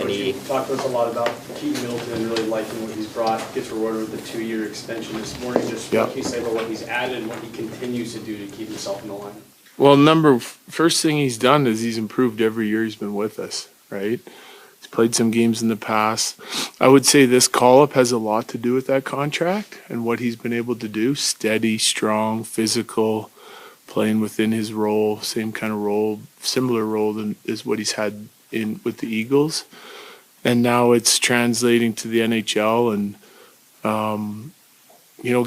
You talked to us a lot about Keaton Middleton, really liking what he's brought, gets rewarded with a 2-year extension this morning. Just what can you say about what he's added and what he continues to do to keep himself in the line? Well, first thing he's done is he's improved every year he's been with us, right? He's played some games in the past. I would say this call-up has a lot to do with that contract and what he's been able to do. Steady, strong, physical, playing within his role, same kind of role, similar role than is what he's had in with the Eagles. And now it's translating to the NHL, and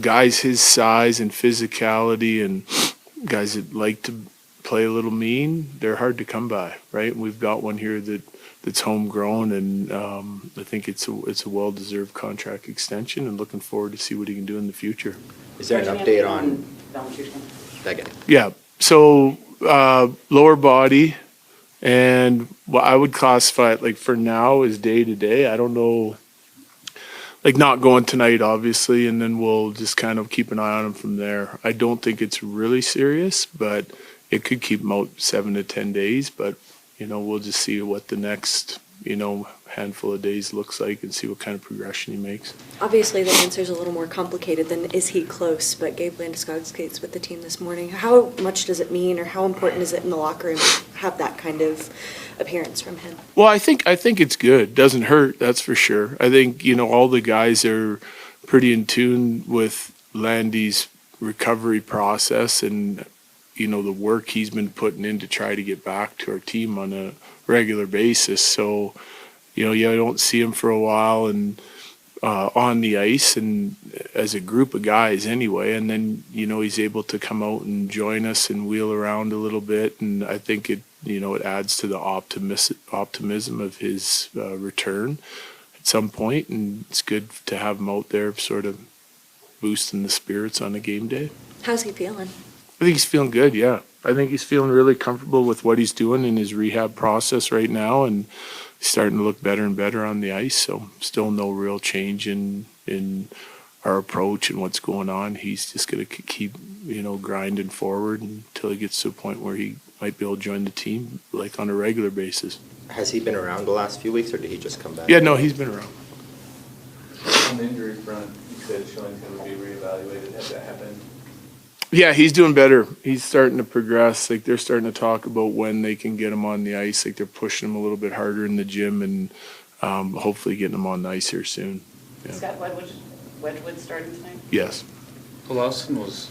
guys his size and physicality and guys that like to play a little mean, they're hard to come by, right? And we've got one here that's homegrown, and I think it's a well-deserved contract extension, and looking forward to see what he can do in the future. Is there an update on that guy? Yeah, so lower body, and what I would classify it, like, for now is day-to-day. I don't know, like, not going tonight, obviously, and then we'll just kind of keep an eye on him from there. I don't think it's really serious, but it could keep him out 7 to 10 days. But, we'll just see what the next, handful of days looks like and see what kind of progression he makes. Obviously, the answer is a little more complicated than is he close, but Gabe Landeskog skates with the team this morning. How much does it mean, or how important is it in the locker room to have that kind of appearance from him? Well, I think it's good. Doesn't hurt, that's for sure. I think, all the guys are pretty in tune with Landy's recovery process and, the work he's been putting in to try to get back to our team on a regular basis. So, I don't see him for a while and on the ice and as a group of guys anyway. And then, he's able to come out and join us and wheel around a little bit. And I think it adds to the optimism of his return at some point. And it's good to have him out there sort of boosting the spirits on a game day. How's he feeling? I think he's feeling good, yeah. I think he's feeling really comfortable with what he's doing in his rehab process right now, and he's starting to look better and better on the ice. So still no real change in our approach and what's going on. He's just going to keep, grinding forward until he gets to a point where he might be able to join the team, like, on a regular basis. Has he been around the last few weeks, or did he just come back? Yeah, no, he's been around. On the injury front, you said Schilling's going to be reevaluated. Has that happened? Yeah, he's doing better. He's starting to progress. Like, they're starting to talk about when they can get him on the ice. Like, they're pushing him a little bit harder in the gym and hopefully getting him on the ice here soon. Yeah. Scott Wedgewood starting tonight? Yes. Lawson was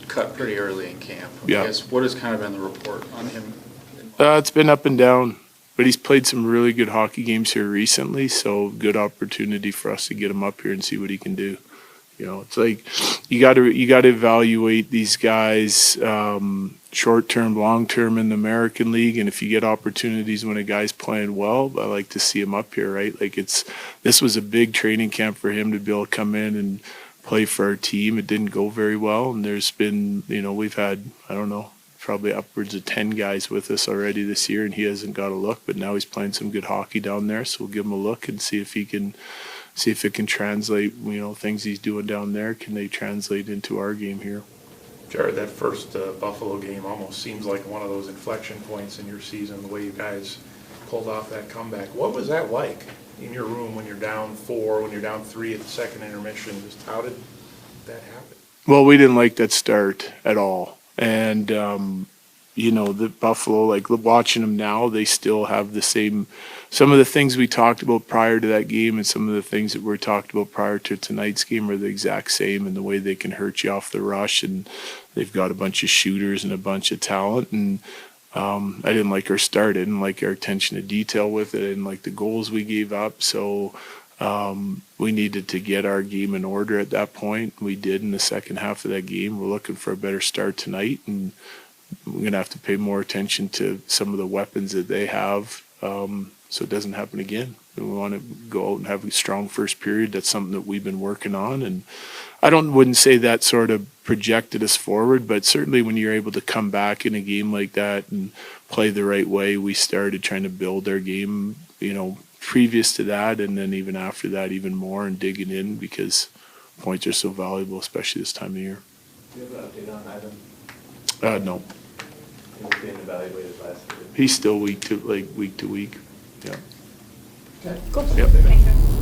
cut pretty early in camp. Yeah. I guess, what has kind of been the report on him? It's been up and down, but he's played some really good hockey games here recently, so good opportunity for us to get him up here and see what he can do. It's like you got to evaluate these guys short term, long term in the American League, and if you get opportunities when a guy's playing well, I like to see him up here, right? Like, this was a big training camp for him to be able to come in and play for our team. It didn't go very well, and there's been, we've had, I don't know, probably upwards of 10 guys with us already this year, and he hasn't got a look, but now he's playing some good hockey down there, so we'll give him a look and see if it can translate, things he's doing down there, can they translate into our game here? Jared, that first Buffalo game almost seems like one of those inflection points in your season, the way you guys pulled off that comeback. What was that like in your room when you're down 4, when you're down 3 at the second intermission? Just how did that happen? Well, we didn't like that start at all. And, the Buffalo, like, watching them now, they still have the same, some of the things we talked about prior to that game and some of the things that were talked about prior to tonight's game are the exact same, and the way they can hurt you off the rush, and they've got a bunch of shooters and a bunch of talent. And I didn't like our start. I didn't like our attention to detail with it. I didn't like the goals we gave up. So we needed to get our game in order at that point. We did in the second half of that game. We're looking for a better start tonight, and we're going to have to pay more attention to some of the weapons that they have so it doesn't happen again. We want to go out and have a strong first period. That's something that we've been working on, and I wouldn't say that sort of projected us forward, but certainly when you're able to come back in a game like that and play the right way, we started trying to build our game, previous to that, and then even after that even more, and digging in because points are so valuable, especially this time of year. Do you have an update on Ivan? No. He was being evaluated last year. He's still week to week. Yeah. Yep. Thank you.